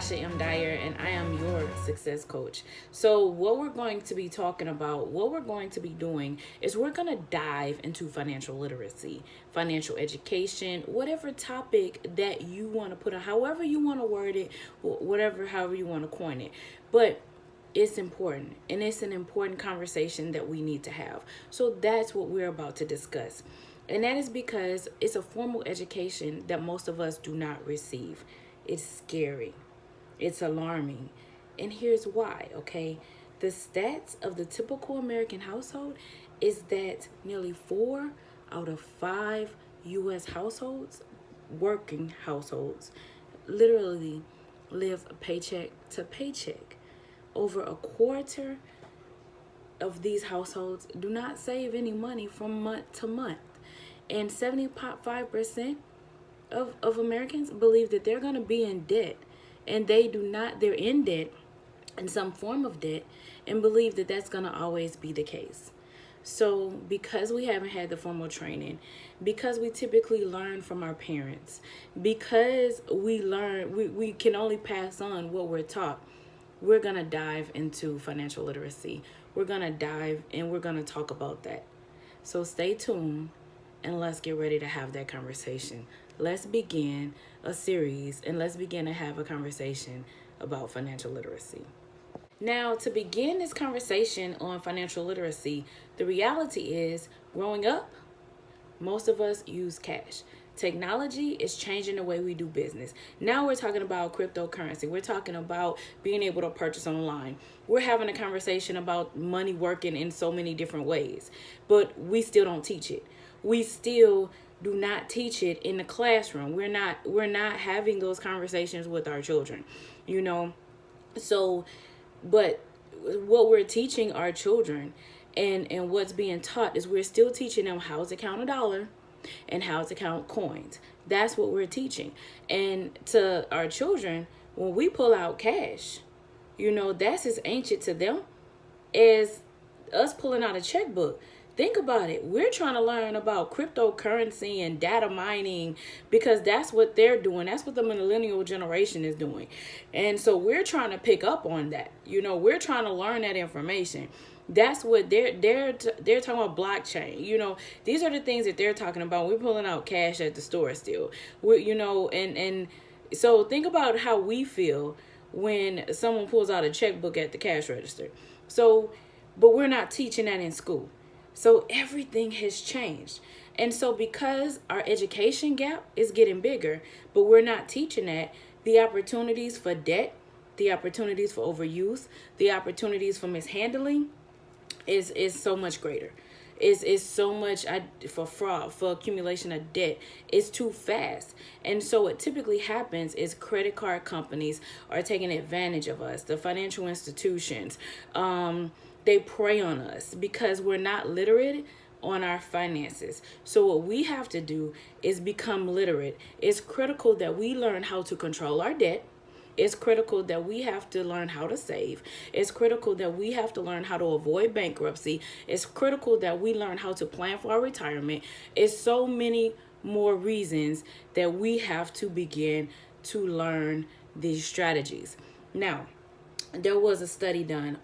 Tasha M. Dyer, and I am your success coach. So, what we're going to be talking about, what we're going to be doing, is we're going to dive into financial literacy, financial education, whatever topic that you want to put on, however you want to word it, however you want to coin it. But it's important, and it's an important conversation that we need to have. So, that's what we're about to discuss. And that is because it's a formal education that most of us do not receive. It's scary. It's alarming. And here's why, okay? The stats of the typical American household is that nearly 4 out of 5 U.S. households, working households, literally live paycheck to paycheck. Over a quarter of these households do not save any money from month to month. And 75% of Americans believe that they're going to be in debt, and they're in debt, in some form of debt, and believe that that's going to always be the case. So because we haven't had the formal training, because we typically learn from our parents, because we can only pass on what we're taught, we're going to dive into financial literacy. We're going to dive and we're going to talk about that. So stay tuned and let's get ready to have that conversation. Let's begin a series and let's begin to have a conversation about financial literacy. Now, to begin this conversation on financial literacy, the reality is growing up, most of us use cash. Technology is changing the way we do business. Now we're talking about cryptocurrency. We're talking about being able to purchase online. We're having a conversation about money working in so many different ways, but we still don't teach it. We still do not teach it in the classroom. We're not having those conversations with our children, So, but what we're teaching our children and what's being taught is we're still teaching them how to count a dollar and how to count coins. That's what we're teaching. And to our children, when we pull out cash, that's as ancient to them as us pulling out a checkbook. Think about it. We're trying to learn about cryptocurrency and data mining because that's what they're doing. That's what the millennial generation is doing. And so we're trying to pick up on that. We're trying to learn that information. That's what they're talking about, blockchain. These are the things that they're talking about. We're pulling out cash at the store still. And so think about how we feel when someone pulls out a checkbook at the cash register. So, but we're not teaching that in school. So everything has changed. And so because our education gap is getting bigger, but we're not teaching that, the opportunities for debt, the opportunities for overuse, the opportunities for mishandling is so much greater. Is so much for fraud, for accumulation of debt. It's too fast. And so what typically happens is credit card companies are taking advantage of us, the financial institutions. They prey on us because we're not literate on our finances. So what we have to do is become literate. It's critical that we learn how to control our debt. It's critical that we have to learn how to save. It's critical that we have to learn how to avoid bankruptcy. It's critical that we learn how to plan for our retirement. It's so many more reasons that we have to begin to learn these strategies. Now, there was a study done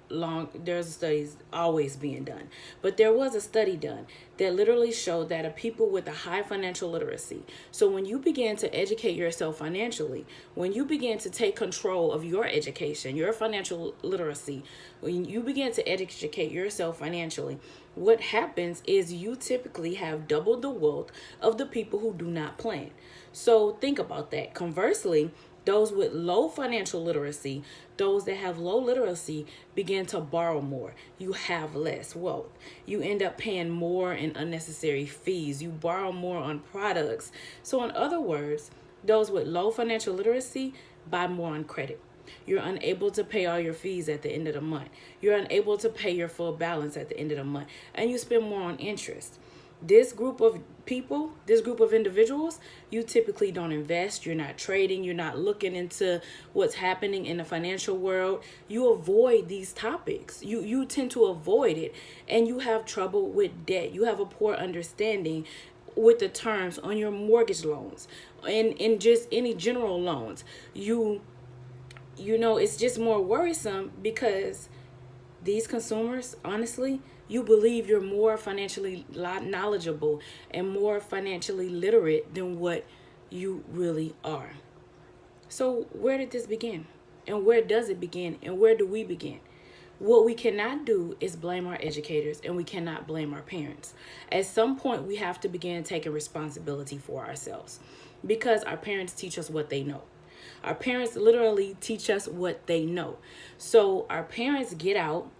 there's studies always being done, but there was a study done that literally showed that people with a high financial literacy, so when you begin to educate yourself financially, when you begin to take control of your education, your financial literacy, when you begin to educate yourself financially, what happens is you typically have double the wealth of the people who do not plan. So think about that. Conversely, those with low financial literacy, those that have low literacy, begin to borrow more. You have less wealth. You end up paying more in unnecessary fees. You borrow more on products. So in other words, those with low financial literacy buy more on credit. You're unable to pay all your fees at the end of the month. You're unable to pay your full balance at the end of the month. And you spend more on interest. This group of people, this group of individuals, you typically don't invest. You're not trading. You're not looking into what's happening in the financial world. You avoid these topics. You tend to avoid it, and you have trouble with debt. You have a poor understanding with the terms on your mortgage loans and in just any general loans. You it's just more worrisome because these consumers, honestly, you believe you're more financially knowledgeable and more financially literate than what you really are. So, where did this begin? And where does it begin? And where do we begin? What we cannot do is blame our educators, and we cannot blame our parents. At some point, we have to begin taking responsibility for ourselves because our parents teach us what they know. Our parents literally teach us what they know. So our parents get out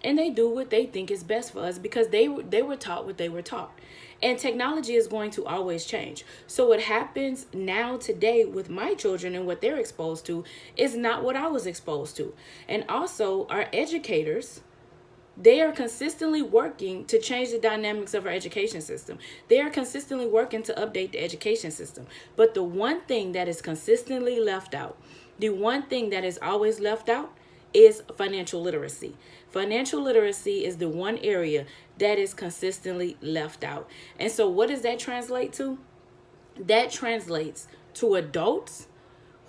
and they do what they think is best for us because they were taught what they were taught. And technology is going to always change. So what happens now today with my children and what they're exposed to is not what I was exposed to. And also our educators, they are consistently working to change the dynamics of our education system. They are consistently working to update the education system. But the one thing that is consistently left out, the one thing that is always left out is financial literacy. Financial literacy is the one area that is consistently left out. And so what does that translate to? That translates to adults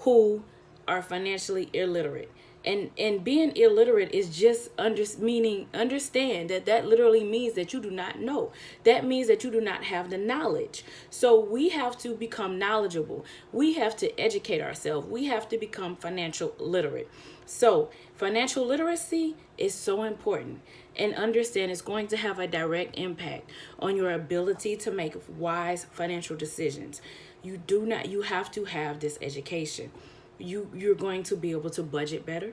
who are financially illiterate. And being illiterate is just understand that literally means that you do not know. That means that you do not have the knowledge. So we have to become knowledgeable. We have to educate ourselves. We have to become financial literate. So financial literacy is so important, and understand it's going to have a direct impact on your ability to make wise financial decisions. You have to have this education. You're going to be able to budget better.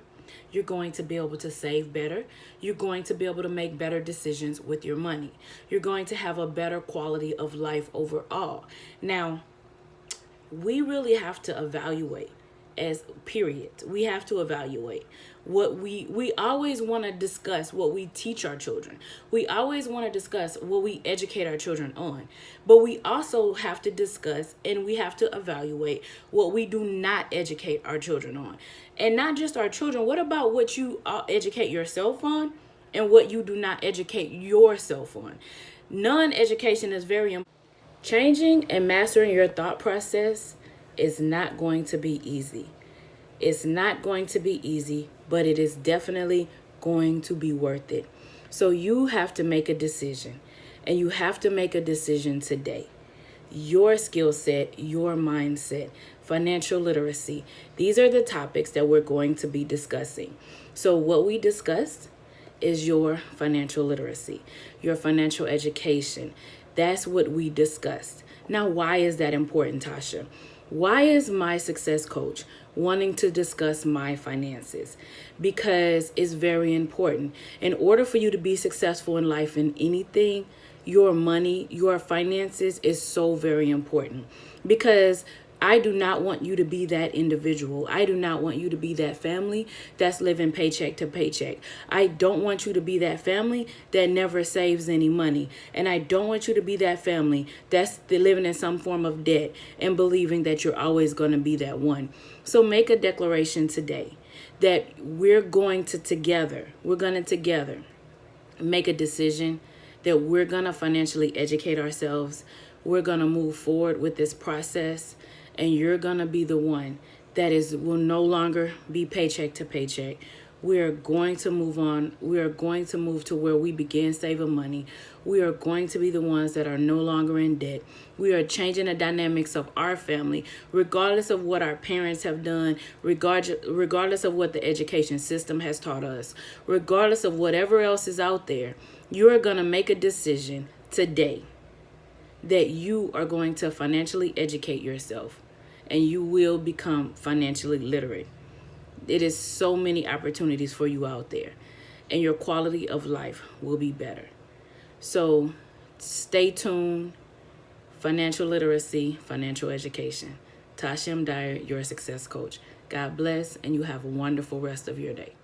You're going to be able to save better. You're going to be able to make better decisions with your money. You're going to have a better quality of life overall. Now, we really have to evaluate as period. We have to evaluate what we always want to discuss what we teach our children. We always want to discuss what we educate our children on. But we also have to discuss and we have to evaluate what we do not educate our children on. And not just our children. What about what you educate yourself on and what you do not educate yourself on? Non-education is very important. Changing and mastering your thought process is not going to be easy. It's not going to be easy, but it is definitely going to be worth it. So you have to make a decision, and you have to make a decision today. Your skill set, your mindset, financial literacy. These are the topics that we're going to be discussing. So what we discussed is your financial literacy, your financial education. That's what we discussed. Now, why is that important, Tasha? Why is my success coach wanting to discuss my finances? Because it's very important. In order for you to be successful in life in anything, your money, your finances is so very important. Because I do not want you to be that individual. I do not want you to be that family that's living paycheck to paycheck. I don't want you to be that family that never saves any money. And I don't want you to be that family that's living in some form of debt and believing that you're always going to be that one. So make a declaration today that we're going to together make a decision that we're going to financially educate ourselves. We're going to move forward with this process. And you're going to be the one that will no longer be paycheck to paycheck. We are going to move on. We are going to move to where we begin saving money. We are going to be the ones that are no longer in debt. We are changing the dynamics of our family, regardless of what our parents have done, regardless of what the education system has taught us, regardless of whatever else is out there. You are going to make a decision today that you are going to financially educate yourself. And you will become financially literate. It is so many opportunities for you out there. And your quality of life will be better. So stay tuned. Financial literacy, financial education. Tasha M. Dyer, your success coach. God bless, and you have a wonderful rest of your day.